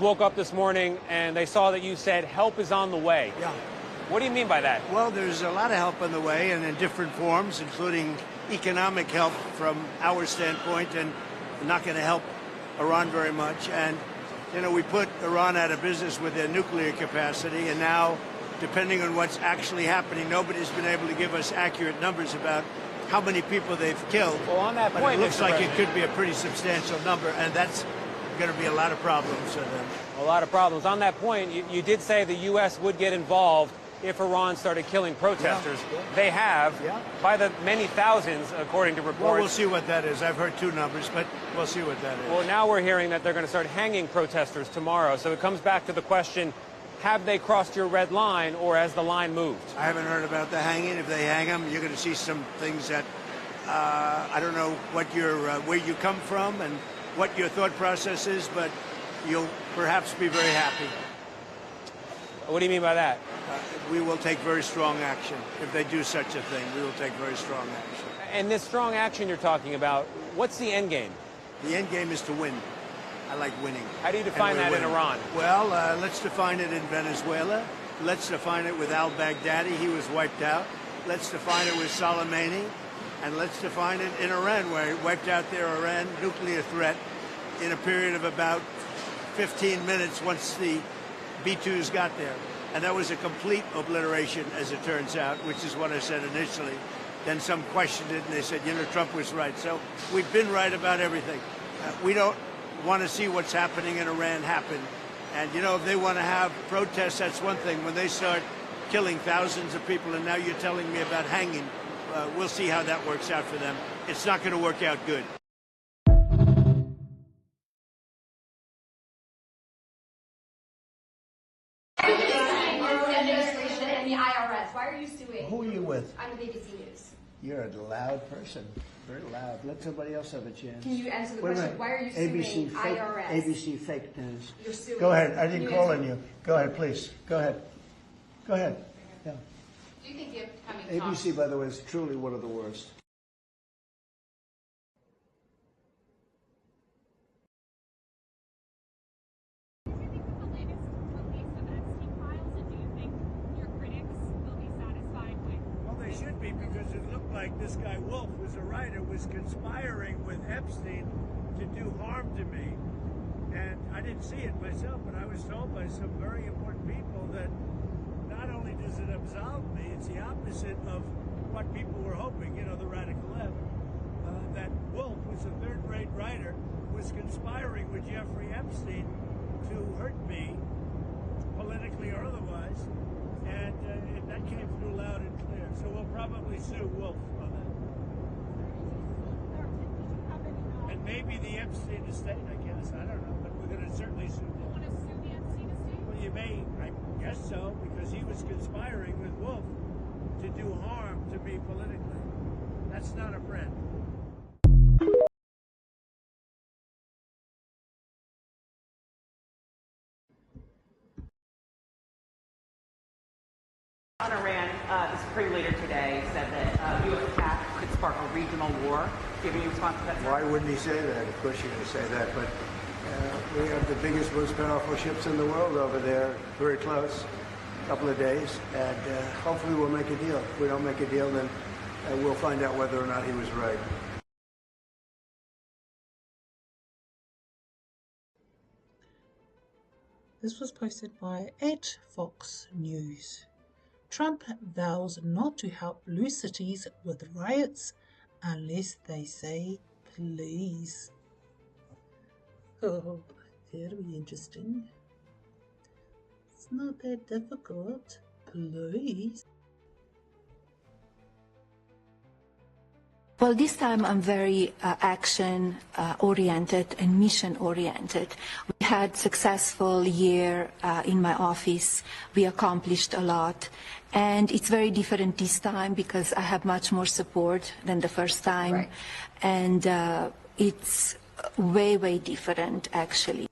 Woke up this morning and they saw that you said help is on the way. Yeah. What do you mean by that? Well, there's a lot of help on the way, and in different forms, including economic help from our standpoint, and not going to help Iran very much. And, you know, we put Iran out of business with their nuclear capacity, and now, depending on what's actually happening, nobody's been able to give us accurate numbers about how many people they've killed. Well, on that but point, it looks Mr. like President, it could be a pretty substantial number, and that's going to be a lot of problems for them. a lot of problems. On that point, you did say the U.S. would get involved if Iran started killing protesters. Yeah. They have, Yeah. by the many thousands, according to reports. Well, we'll see what that is. I've heard two numbers, but we'll see what that is. Well, now we're hearing that they're going to start hanging protesters tomorrow. So it comes back to the question, have they crossed your red line, or has the line moved? I haven't heard about the hanging. If they hang them, you're going to see some things that I don't know what where you come from and what your thought process is, but you'll perhaps be very happy. What do you mean by that? We will take very strong action. If they do such a thing, we will take very strong action. And this strong action you're talking about, what's the end game? The end game is to win. I like winning. How do you define that in Iran? Well, let's define it in Venezuela. Let's define it with al-Baghdadi. He was wiped out. Let's define it with Soleimani. And let's define it in Iran, where he wiped out their Iran nuclear threat in a period of about 15 minutes once the B-2s got there. And that was a complete obliteration, as it turns out, which is what I said initially. Then some questioned it, and they said, you know, Trump was right. So we've been right about everything. We don't want to see what's happening in Iran happen. And, you know, if they want to have protests, that's one thing. When they start killing thousands of people, and now you're telling me about hanging, we'll see how that works out for them. It's not going to work out good. Administration and the IRS. Why are you suing? Who are you with? I'm with ABC News. You're a loud person. Very loud. Let somebody else have a chance. Can you answer the Wait a question? minute. Why are you suing ABC fake, IRS? ABC fake news. You're suing. Go ahead. I Can didn't you call answer- on you. Go ahead, please. Go ahead. Go ahead. Yeah. Do you think the upcoming ABC, by the way, is truly one of the worst. Well, they should be, because it looked like this guy Wolf was a writer, was conspiring with Epstein to do harm to me. And I didn't see it myself, but I was told by some very important people that not only does it absolve me, it's the opposite of what people were hoping, you know, the radical left, that Wolf was a third-rate writer, was conspiring with Jeffrey Epstein to hurt me, politically or otherwise, and that came through loud and clear. So we'll probably sue Wolf on that. And maybe the Epstein estate, I guess, I don't know, but we're going to certainly sue them. You want to sue the Epstein estate? Well, you may, I guess so, because he was conspiring with Wolf to do harm to me politically. That's not a friend. On Iran, the Supreme Leader today said that U.S. attack could spark a regional war. Do you have any response to that, sir? Why wouldn't he say that? Of course you're going to say that, but we have the biggest, most powerful ships in the world over there, very close, a couple of days, and hopefully we'll make a deal. If we don't make a deal, then we'll find out whether or not he was right. This was posted by @FoxNews. Trump vows not to help blue cities with riots unless they say please. Oh, very interesting. It's not that difficult. Please. Well, this time I'm very action-oriented and mission-oriented. We had successful year in my office. We accomplished a lot. And it's very different this time because I have much more support than the first time. Right. And it's way, way different, actually.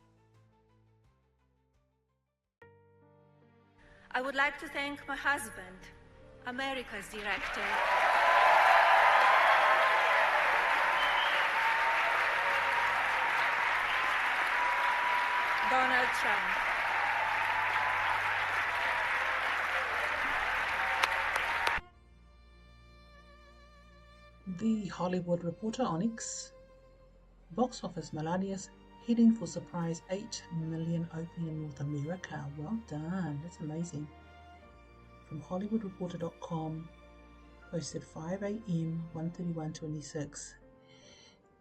I would like to thank my husband, America's director. Donald Donald Trump. The Hollywood Reporter on X. Box office Melania's heading for surprise 8 million opening in North America. Well done, that's amazing. From HollywoodReporter.com, posted 5 a.m. 1/31/26.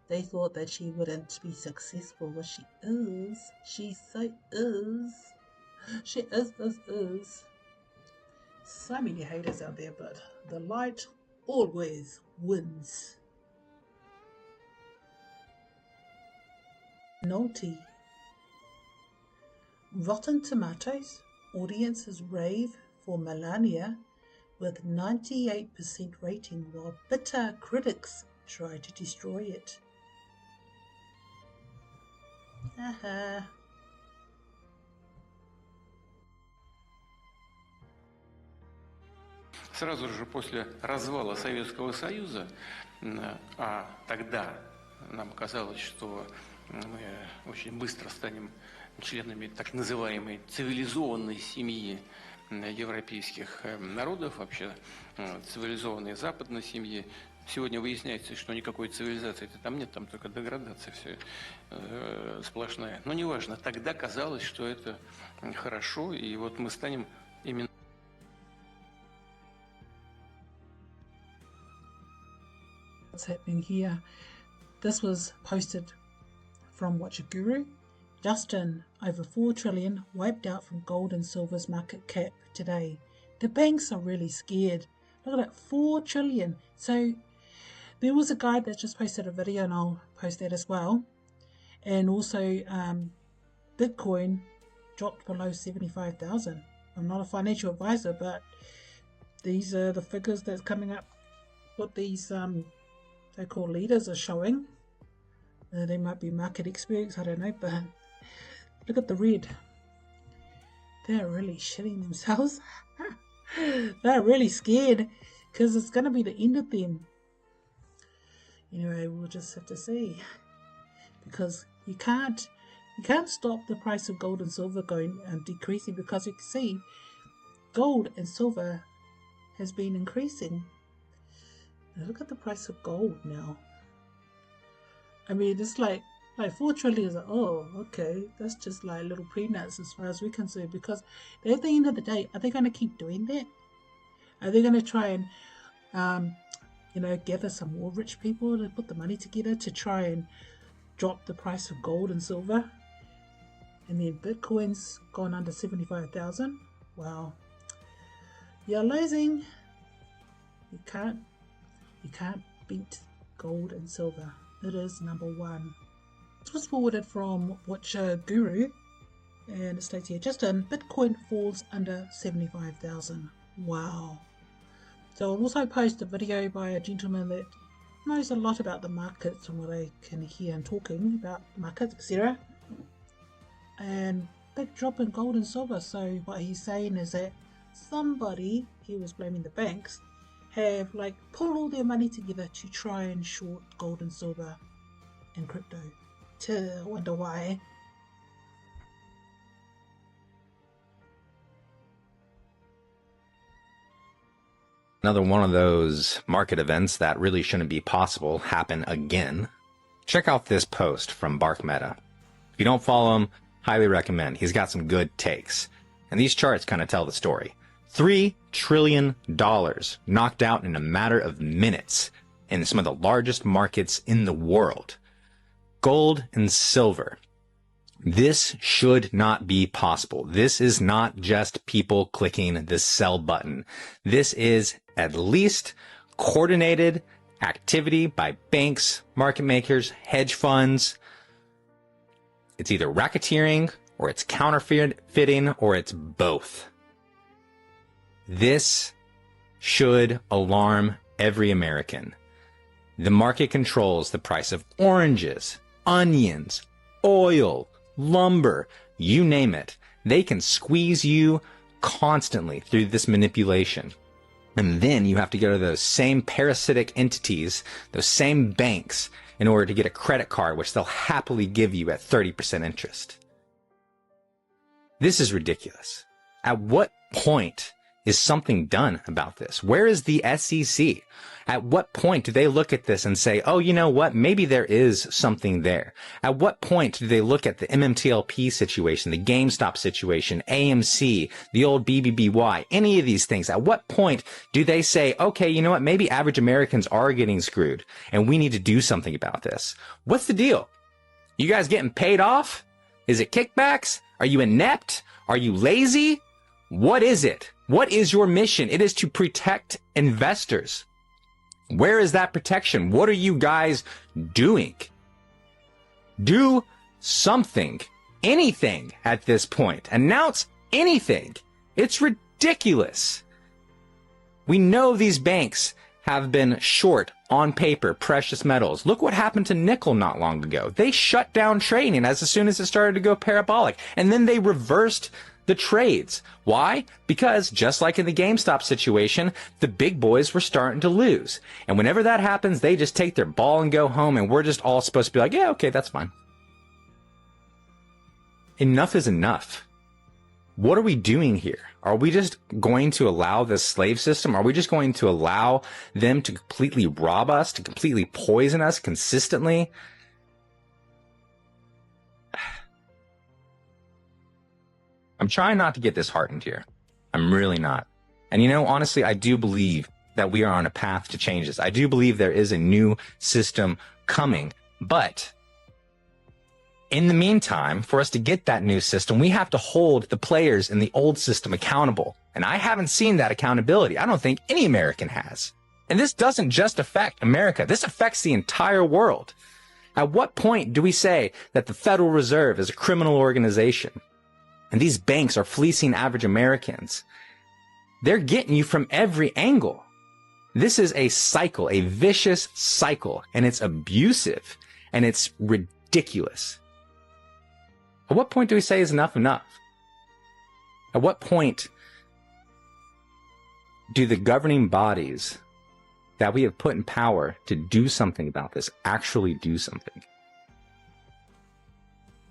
They thought that she wouldn't be successful, but she is. She so is. She is. So many haters out there, but the light always wins. Naughty. Rotten Tomatoes audiences rave for Melania with 98% rating, while bitter critics try to destroy it. Haha. Сразу же после развала Советского Союза, а тогда нам казалось, что мы очень быстро станем членами так называемой цивилизованной семьи европейских народов, вообще цивилизованной западной семьи. Сегодня выясняется, что никакой цивилизации-то там нет, там только деградация все сплошная. Но неважно, тогда казалось, что это хорошо, и вот мы станем именно... What's happening here? This was posted from Watch a Guru. Justin, over 4 trillion wiped out from gold and silver's market cap today. The banks are really scared. Look at that, 4 trillion. So there was a guy that just posted a video, and I'll post that as well. And also Bitcoin dropped below 75,000. I'm not a financial advisor, but these are the figures that's coming up. What these so-called leaders are showing. They might be market experts, I don't know, but look at the red. They're really shitting themselves. They're really scared because it's going to be the end of them. Anyway, we'll just have to see, because you can't stop the price of gold and silver going and decreasing, because you can see gold and silver has been increasing. Now look at the price of gold now. I mean, it's like 4 trillion is like, oh, okay, that's just like little peanuts as far as we're concerned, because at the end of the day, are they going to keep doing that? Are they going to try and, gather some more rich people to put the money together to try and drop the price of gold and silver? And then Bitcoin's gone under 75,000. Wow. You're losing. You can't beat gold and silver. It is number one. This was forwarded from Watch a Guru, and it states here, Justin, Bitcoin falls under 75,000. Wow. So I'll also post a video by a gentleman that knows a lot about the markets from what I can hear him talking about markets, etc. And big drop in gold and silver. So what he's saying is that somebody, he was blaming the banks, have pulled all their money together to try and short gold and silver and crypto. I wonder why. Another one of those market events that really shouldn't be possible happen again. Check out this post from Bark Meta. If you don't follow him, highly recommend. He's got some good takes. And these charts kind of tell the story. $3 trillion knocked out in a matter of minutes in some of the largest markets in the world. Gold and silver. This should not be possible. This is not just people clicking the sell button. This is at least coordinated activity by banks, market makers, hedge funds. It's either racketeering, or it's counterfeiting, or it's both. This should alarm every American. The market controls the price of oranges, onions, oil, lumber, you name it. They can squeeze you constantly through this manipulation. And then you have to go to those same parasitic entities, those same banks, in order to get a credit card, which they'll happily give you at 30% interest. This is ridiculous. At what point is something done about this? Where is the SEC? At what point do they look at this and say, oh, you know what? Maybe there is something there. At what point do they look at the MMTLP situation, the GameStop situation, AMC, the old BBBY, any of these things? At what point do they say, okay, you know what? Maybe average Americans are getting screwed and we need to do something about this. What's the deal? You guys getting paid off? Is it kickbacks? Are you inept? Are you lazy? What is it? What is your mission? It is to protect investors. Where is that protection? What are you guys doing? Do something, anything at this point. Announce anything. It's ridiculous. We know these banks have been short on paper precious metals. Look what happened to nickel not long ago. They shut down trading as soon as it started to go parabolic, and then they reversed the trades. Why? Because just like in the GameStop situation, the big boys were starting to lose. And whenever that happens, they just take their ball and go home, and we're just all supposed to be like, yeah, okay, that's fine. Enough is enough. What are we doing here? Are we just going to allow this slave system? Are we just going to allow them to completely rob us, to completely poison us consistently? I'm trying not to get disheartened here. I'm really not. And you know, honestly, I do believe that we are on a path to change this. I do believe there is a new system coming. But in the meantime, for us to get that new system, we have to hold the players in the old system accountable. And I haven't seen that accountability. I don't think any American has. And this doesn't just affect America. This affects the entire world. At what point do we say that the Federal Reserve is a criminal organization? And these banks are fleecing average Americans. They're getting you from every angle. This is a cycle, a vicious cycle, and it's abusive, and it's ridiculous. At what point do we say is enough enough? At what point do the governing bodies that we have put in power to do something about this actually do something?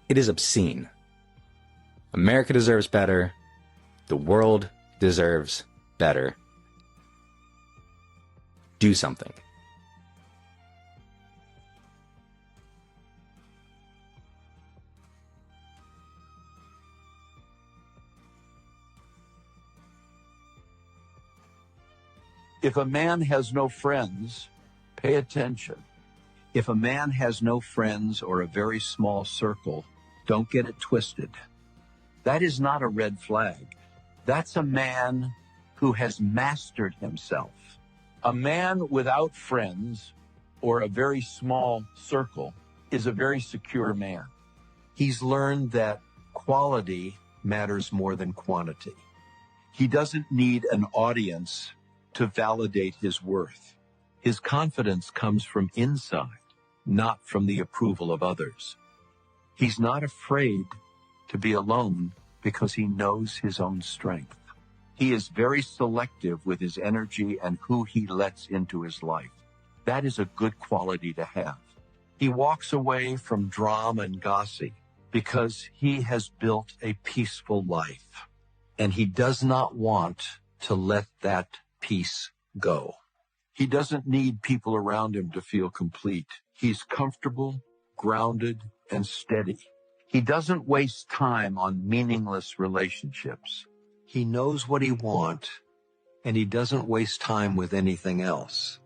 It is obscene. America deserves better. The world deserves better. Do something. If a man has no friends, pay attention. If a man has no friends or a very small circle, don't get it twisted. That is not a red flag. That's a man who has mastered himself. A man without friends or a very small circle is a very secure man. He's learned that quality matters more than quantity. He doesn't need an audience to validate his worth. His confidence comes from inside, not from the approval of others. He's not afraid to be alone because he knows his own strength. He is very selective with his energy and who he lets into his life. That is a good quality to have. He walks away from drama and gossip because he has built a peaceful life, and he does not want to let that peace go. He doesn't need people around him to feel complete. He's comfortable, grounded, and steady. He doesn't waste time on meaningless relationships. He knows what he wants, and he doesn't waste time with anything else.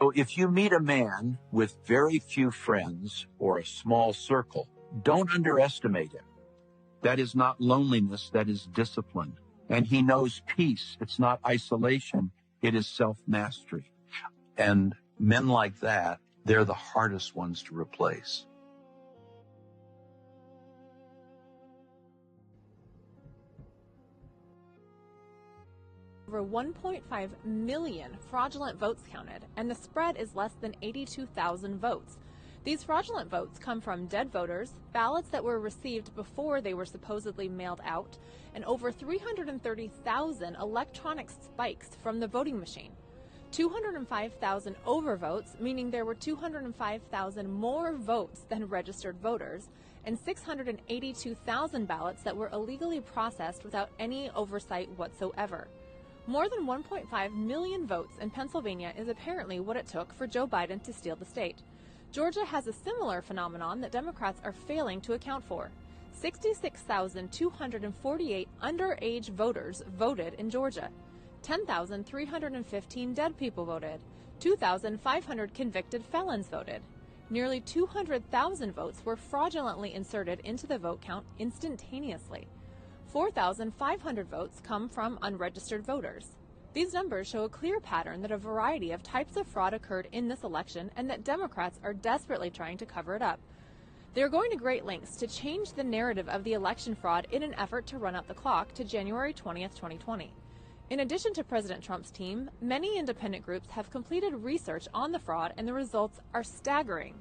So if you meet a man with very few friends or a small circle, don't underestimate him. That is not loneliness, that is discipline. And he knows peace. It's not isolation, it is self-mastery. And men like that, they're the hardest ones to replace. Over 1.5 million fraudulent votes counted, and the spread is less than 82,000 votes. These fraudulent votes come from dead voters, ballots that were received before they were supposedly mailed out, and over 330,000 electronic spikes from the voting machine. 205,000 overvotes, meaning there were 205,000 more votes than registered voters, and 682,000 ballots that were illegally processed without any oversight whatsoever. More than 1.5 million votes in Pennsylvania is apparently what it took for Joe Biden to steal the state. Georgia has a similar phenomenon that Democrats are failing to account for. 66,248 underage voters voted in Georgia. 10,315 dead people voted. 2,500 convicted felons voted. Nearly 200,000 votes were fraudulently inserted into the vote count instantaneously. 4,500 votes come from unregistered voters. These numbers show a clear pattern that a variety of types of fraud occurred in this election and that Democrats are desperately trying to cover it up. They are going to great lengths to change the narrative of the election fraud in an effort to run out the clock to January 20th, 2020. In addition to President Trump's team, many independent groups have completed research on the fraud, and the results are staggering.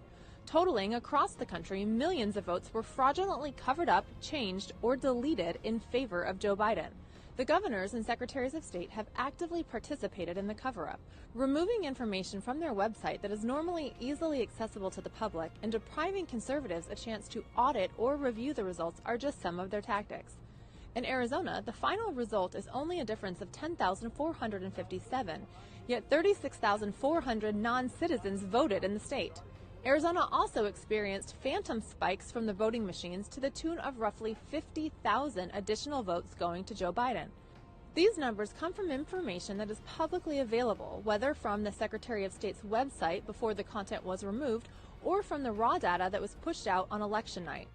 Totaling across the country, millions of votes were fraudulently covered up, changed, or deleted in favor of Joe Biden. The governors and secretaries of state have actively participated in the cover-up, removing information from their website that is normally easily accessible to the public, and depriving conservatives a chance to audit or review the results are just some of their tactics. In Arizona, the final result is only a difference of 10,457, yet 36,400 non-citizens voted in the state. Arizona also experienced phantom spikes from the voting machines to the tune of roughly 50,000 additional votes going to Joe Biden. These numbers come from information that is publicly available, whether from the Secretary of State's website before the content was removed, or from the raw data that was pushed out on election night.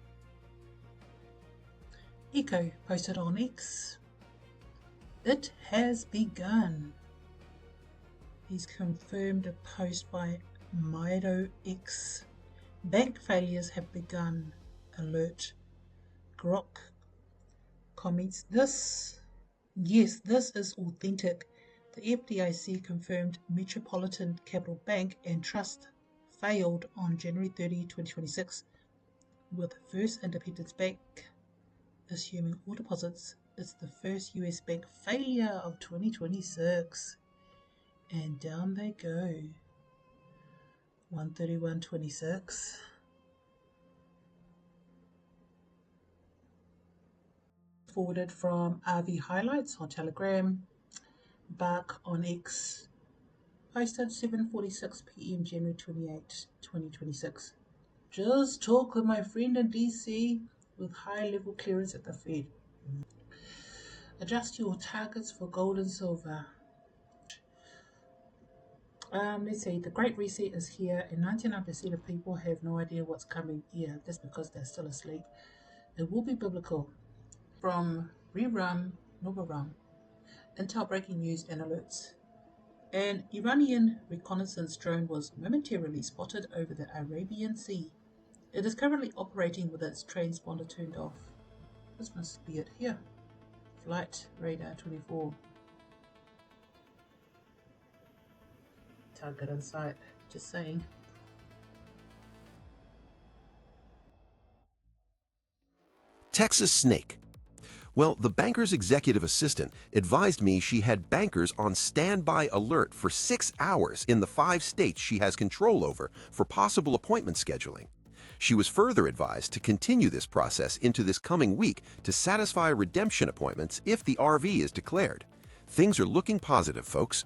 Eco posted on X. It has begun. He's confirmed a post by Mido X. Bank failures have begun. Alert. Grok comments this. Yes, this is authentic. The FDIC confirmed Metropolitan Capital Bank and Trust failed on January 30, 2026, with First Independence Bank assuming all deposits. It's the first US bank failure of 2026. And down they go. 131.26. Forwarded from RV Highlights on Telegram. Bark on X. Posted 7:46 PM January 28, 2026. Just talk with my friend in DC with high-level clearance at the Fed. Adjust your targets for gold and silver. Let's see, the Great Reset is here, and 99% of people have no idea what's coming. Yeah, that's because they're still asleep. It will be biblical. From Reram Novaram, Intel breaking news and alerts. An Iranian reconnaissance drone was momentarily spotted over the Arabian Sea. It is currently operating with its transponder turned off. This must be it here. Flight radar 24. Target in sight. Just saying. Texas snake. Well, the banker's executive assistant advised me she had bankers on standby alert for 6 hours in the 5 states she has control over for possible appointment scheduling. She was further advised to continue this process into this coming week to satisfy redemption appointments if the RV is declared. Things are looking positive, folks.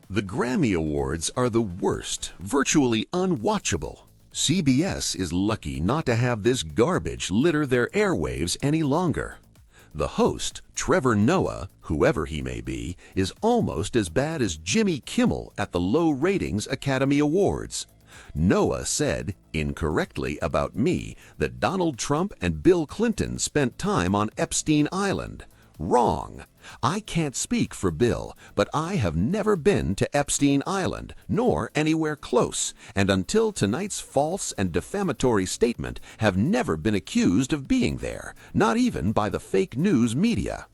The Grammy Awards are the worst, virtually unwatchable. CBS is lucky not to have this garbage litter their airwaves any longer. The host, Trevor Noah, whoever he may be, is almost as bad as Jimmy Kimmel at the low ratings Academy Awards. Noah said, incorrectly about me, that Donald Trump and Bill Clinton spent time on Epstein Island. Wrong. I can't speak for Bill, but I have never been to Epstein Island, nor anywhere close, and until tonight's false and defamatory statement have never been accused of being there, not even by the fake news media.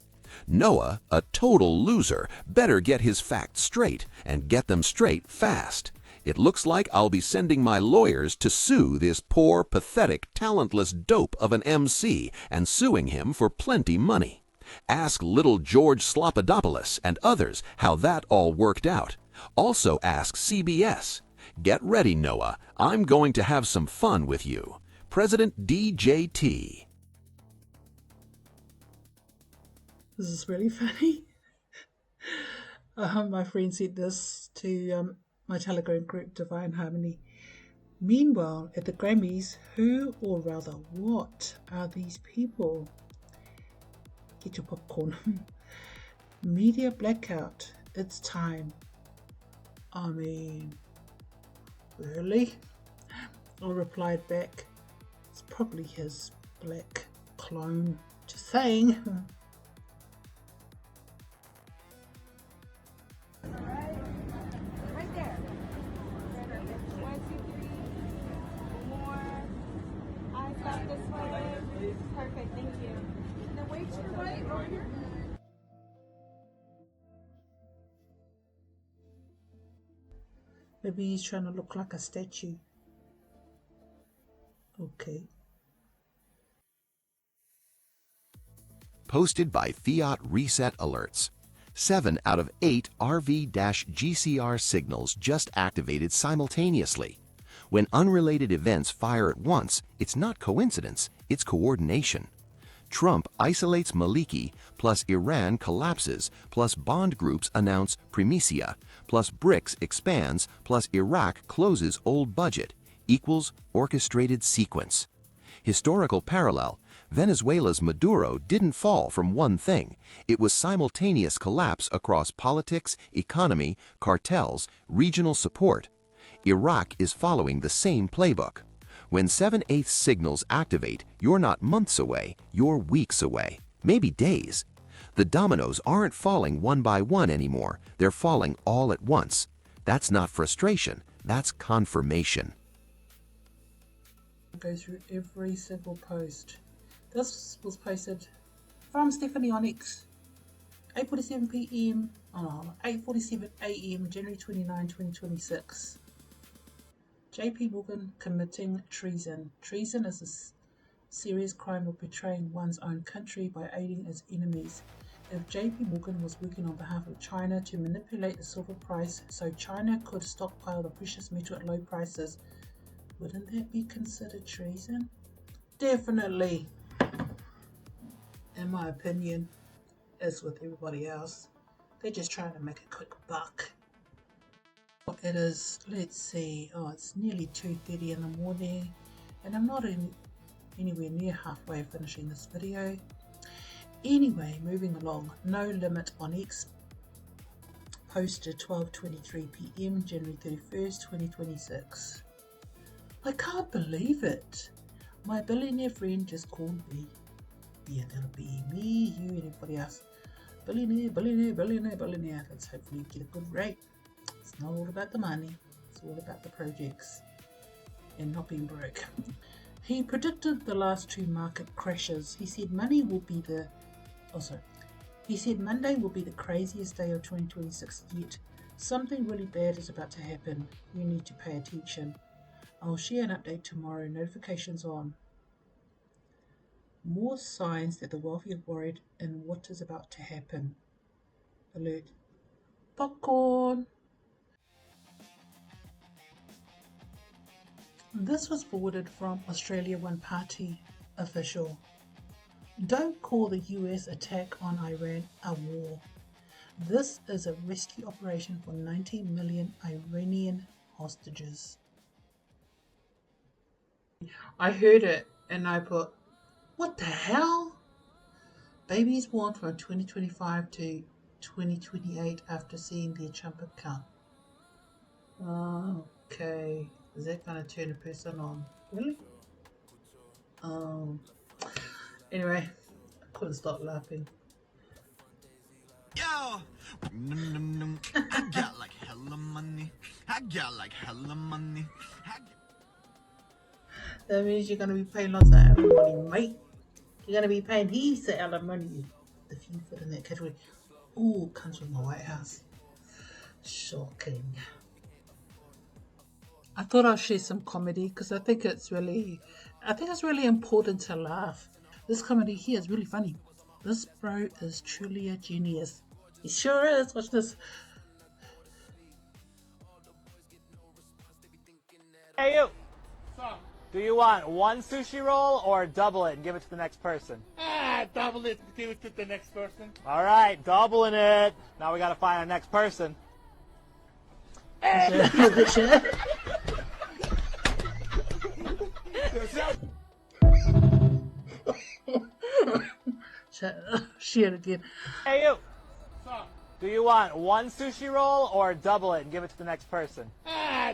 Noah, a total loser, better get his facts straight, and get them straight fast. It looks like I'll be sending my lawyers to sue this poor, pathetic, talentless dope of an MC and suing him for plenty money. Ask little George Slopadopoulos and others how that all worked out. Also ask CBS. Get ready, Noah. I'm going to have some fun with you. President DJT. This is really funny. My friend said this to my Telegram group, Divine Harmony. Meanwhile, at the Grammys, who, or rather what, are these people? Get your popcorn. Media blackout. It's time. I mean, really? I replied back, it's probably his black clone. Just saying. Right there. 1, 2, 3. More. Eyes back this way. Perfect. Thank you. Now wait to your right over here. Maybe he's trying to look like a statue. Okay. Posted by Fiat Reset Alerts. 7 out of 8 RV-GCR signals just activated simultaneously. When unrelated events fire at once, it's not coincidence, it's coordination. Trump isolates Maliki, plus Iran collapses, plus bond groups announce primizia, plus BRICS expands, plus Iraq closes old budget, equals orchestrated sequence. Historical parallel. Venezuela's Maduro didn't fall from one thing. It was simultaneous collapse across politics, economy, cartels, regional support. Iraq is following the same playbook. When 7/8 signals activate, you're not months away, you're weeks away, maybe days. The dominoes aren't falling one by one anymore, they're falling all at once. That's not frustration, that's confirmation. Go through every single post. This was posted from Stephanie Onyx, 8:47 p.m. 8:47 a.m. January 29, 2026. JP Morgan committing treason. Treason is a serious crime of betraying one's own country by aiding its enemies. If JP Morgan was working on behalf of China to manipulate the silver price so China could stockpile the precious metal at low prices, wouldn't that be considered treason? Definitely. In my opinion, as with everybody else, they're just trying to make a quick buck. It is, let's see, it's nearly 2:30 in the morning, and I'm not anywhere near halfway of finishing this video. Anyway, moving along, NoLimit on X posted 12:23 p.m. January 31st, 2026. I can't believe it. My billionaire friend just called me. Yeah, that'll be me, you, and everybody else. Billionaire, billionaire, billionaire, billionaire. Let's hopefully get a good rate. It's not all about the money. It's all about the projects and not being broke. He predicted the last 2 market crashes. He said Monday will be the craziest day of 2026 yet. Something really bad is about to happen. You need to pay attention. I'll share an update tomorrow. Notifications on. More signs that the wealthy are worried in what is about to happen. Alert. Popcorn. This was forwarded from AustraliaOneParty official. Don't call the US attack on Iran a war. This is a rescue operation for 90 million Iranian hostages. I heard it and I put, what the hell? Babies born from 2025 to 2028 after seeing their Trump account. Okay. Is that going to turn a person on? Really? Anyway, I couldn't stop laughing. Yo! I got like hella money. I got like hella money. That means you're going to be paying lots of alimony, mate. You're going to be paying heaps of alimony if you fit in that category. Ooh, comes from the White House. Shocking. I thought I'd share some comedy because I think it's really important to laugh. This comedy here is really funny. This bro is truly a genius. He sure is. Watch this. Hey, you. Do you want one sushi roll or double it and give it to the next person? Double it, give it to the next person. All right, doubling it. Now we got to find our next person. Shit again. Hey, you. Do you want one sushi roll or double it and give it to the next person?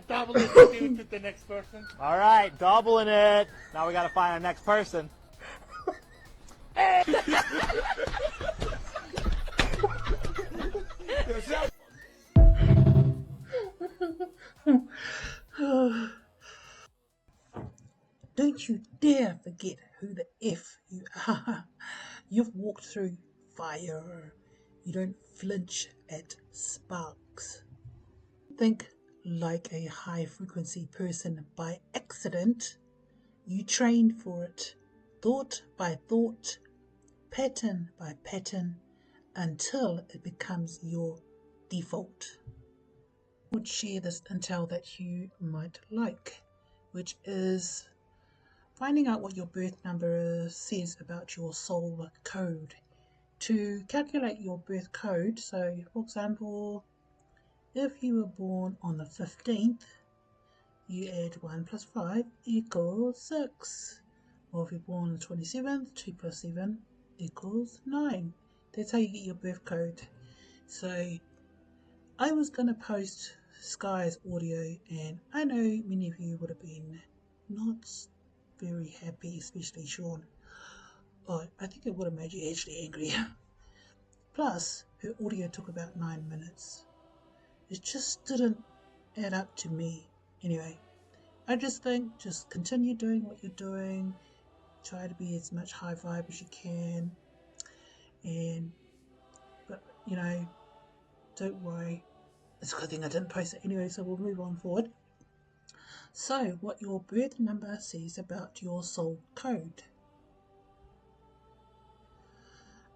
Double it, give it to the next person. All right, doubling it. Now we got to find our next person. Don't you dare forget who the F you are. You've walked through fire. You don't flinch at sparks. Think like a high frequency person by accident. You train for it, thought by thought, pattern by pattern, until it becomes your default. I would share this intel that you might like, which is finding out what your birth number says about your soul code. To calculate your birth code, so for example, if you were born on the 15th, you add 1 plus 5 equals 6. Or if you're born on the 27th, 2 plus 7 equals 9. That's how you get your birth code. So I was going to post Sky's audio, and I know many of you would have been not very happy, especially Sean. Oh, I think it would have made you actually angry. Plus, her audio took about 9 minutes. It just didn't add up to me. Anyway, I just think just continue doing what you're doing. Try to be as much high vibe as you can. But you know, don't worry. It's a good thing I didn't post it anyway, so we'll move on forward. So, what your birth number says about your soul code.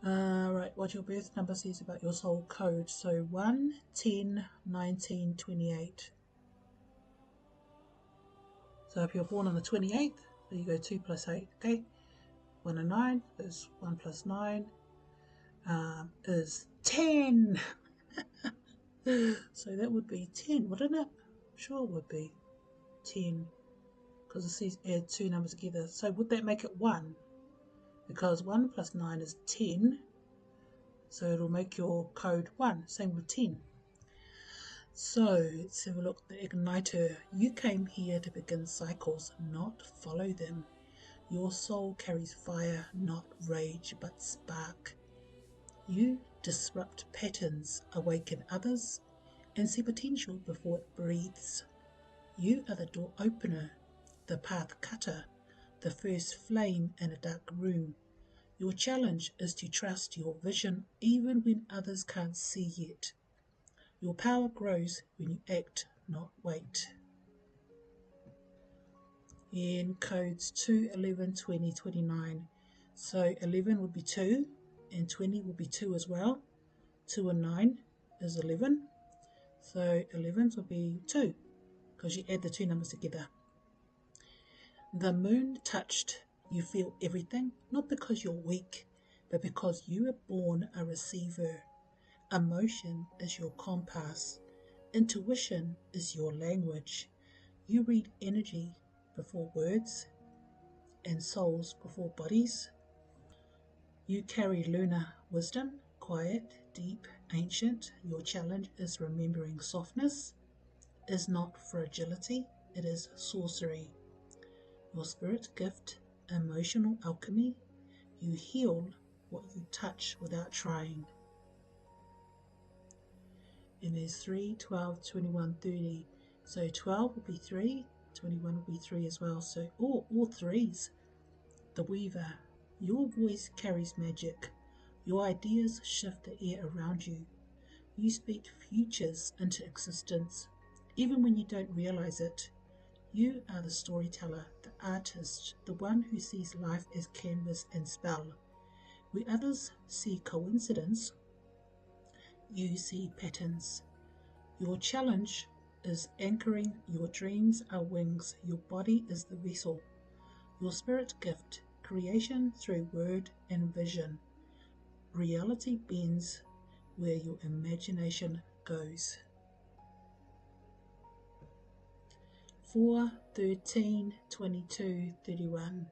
Right, what your birth number says about your soul code. So 1, 10, 19, 28. So if you're born on the 28th, there you go 2 plus 8, okay? 1 and 9 is 1 plus 9 is 10. So that would be 10, wouldn't it? Sure it would be 10, because it says add 2 numbers together. So would that make it 1? Because 1 plus 9 is 10, so it'll make your code 1. Same with 10. So let's have a look at the igniter. You came here to begin cycles, not follow them. Your soul carries fire, not rage, but spark. You disrupt patterns, awaken others, and see potential before it breathes. You are the door opener, the path cutter, the first flame in a dark room. Your challenge is to trust your vision even when others can't see yet. Your power grows when you act, not wait. In codes 2, 11, 20, 29. So 11 would be 2 and 20 would be 2 as well. 2 and 9 is 11. So 11 would be 2 because you add the 2 numbers together. The moon touched. You feel everything, not because you're weak, but because you were born a receiver. Emotion is your compass. Intuition is your language. You read energy before words and souls before bodies. You carry lunar wisdom, quiet, deep, ancient. Your challenge is remembering softness is not fragility, it is sorcery. Your spirit gift, emotional alchemy. You heal what you touch without trying. And there's 3, 12, 21, 30. So 12 will be 3, 21 will be 3 as well. So all threes. The weaver. Your voice carries magic. Your ideas shift the air around you. You speak futures into existence, even when you don't realize it. You are the storyteller, the artist, the one who sees life as canvas and spell. Where others see coincidence, you see patterns. Your challenge is anchoring, your dreams are wings, your body is the vessel. Your spirit gift, creation through word and vision. Reality bends where your imagination goes. 4, 13, 22, 31.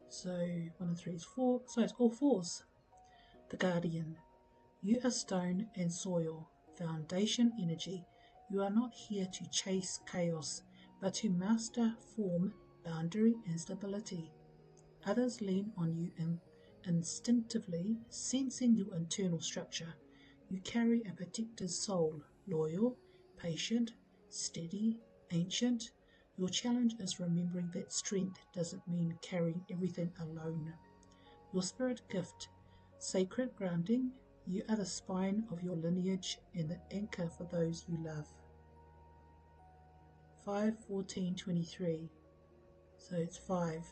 So 1 and 3 is 4, so it's all 4s. The Guardian. You are stone and soil, foundation energy. You are not here to chase chaos, but to master form, boundary and stability. Others lean on you instinctively, sensing your internal structure. You carry a protector's soul, loyal, patient, steady, ancient. Your challenge is remembering that strength doesn't mean carrying everything alone. Your spirit gift, sacred grounding. You are the spine of your lineage and the anchor for those you love. 5, 14, 23. So it's 5.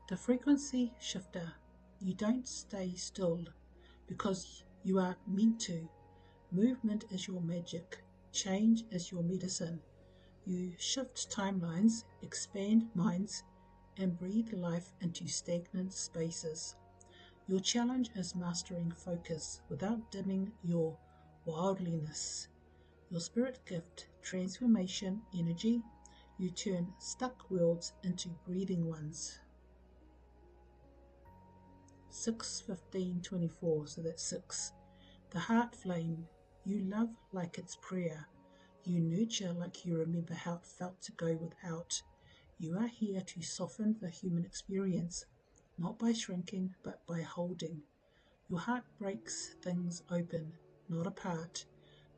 The frequency shifter. You don't stay still because you are meant to. Movement is your magic. Change is your medicine. You shift timelines, expand minds, and breathe life into stagnant spaces. Your challenge is mastering focus without dimming your wildliness. Your spirit gift, transformation energy. You turn stuck worlds into breathing ones. 6, 15, 24, so that's 6. The heart flame. You love like it's prayer. You nurture like you remember how it felt to go without. You are here to soften the human experience, not by shrinking, but by holding. Your heart breaks things open, not apart.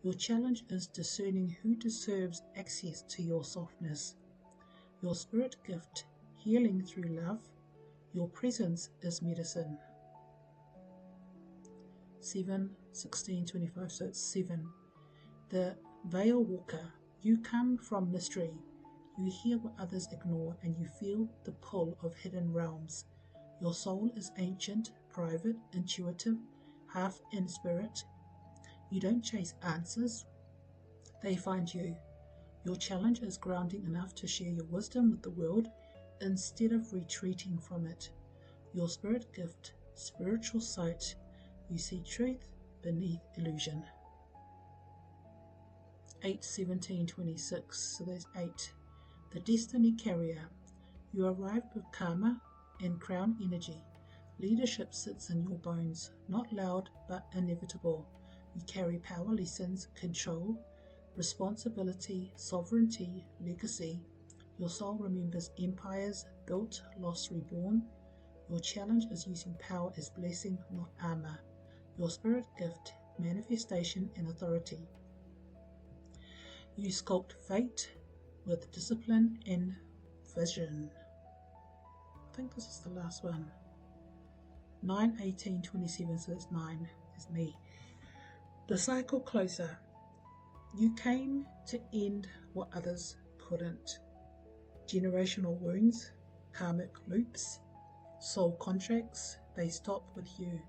Your challenge is discerning who deserves access to your softness. Your spirit gift, healing through love. Your presence is medicine. 7, 16, 25, so it's 7. The Veil Walker. You come from mystery. You hear what others ignore and you feel the pull of hidden realms. Your soul is ancient, private, intuitive, half in spirit. You don't chase answers, they find you. Your challenge is grounding enough to share your wisdom with the world instead of retreating from it. Your spirit gift, spiritual sight. You see truth beneath illusion. 8, 17, 26, so there's 8. The Destiny Carrier. You arrive with karma and crown energy. Leadership sits in your bones, not loud but inevitable. You carry power lessons, control, responsibility, sovereignty, legacy. Your soul remembers empires built, lost, reborn. Your challenge is using power as blessing, not armor. Your spirit gift, manifestation and authority. You sculpt fate with discipline and vision. I think this is the last one. 9, 18, 27, so that's 9 is me. The cycle closer. You came to end what others couldn't. Generational wounds, karmic loops, soul contracts, they stop with you.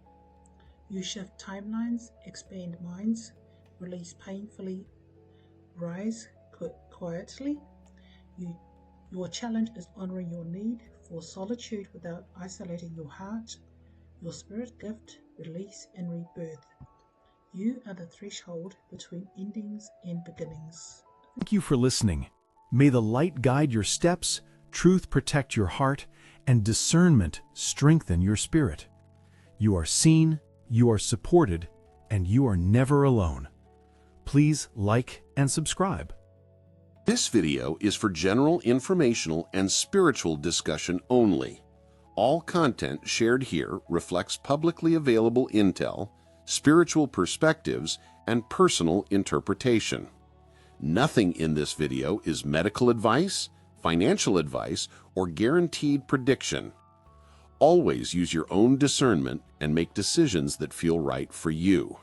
You shift timelines, expand minds, release painfully, rise quietly. Your challenge is honoring your need for solitude without isolating your heart. Your spirit gift, release and rebirth. You are the threshold between endings and beginnings. Thank you for listening. May the light guide your steps, truth protect your heart, and discernment strengthen your spirit. You are seen, you are supported, and you are never alone. Please like and subscribe. This video is for general informational and spiritual discussion only. All content shared here reflects publicly available intel, spiritual perspectives, and personal interpretation. Nothing in this video is medical advice, financial advice, or guaranteed prediction. Always use your own discernment and make decisions that feel right for you.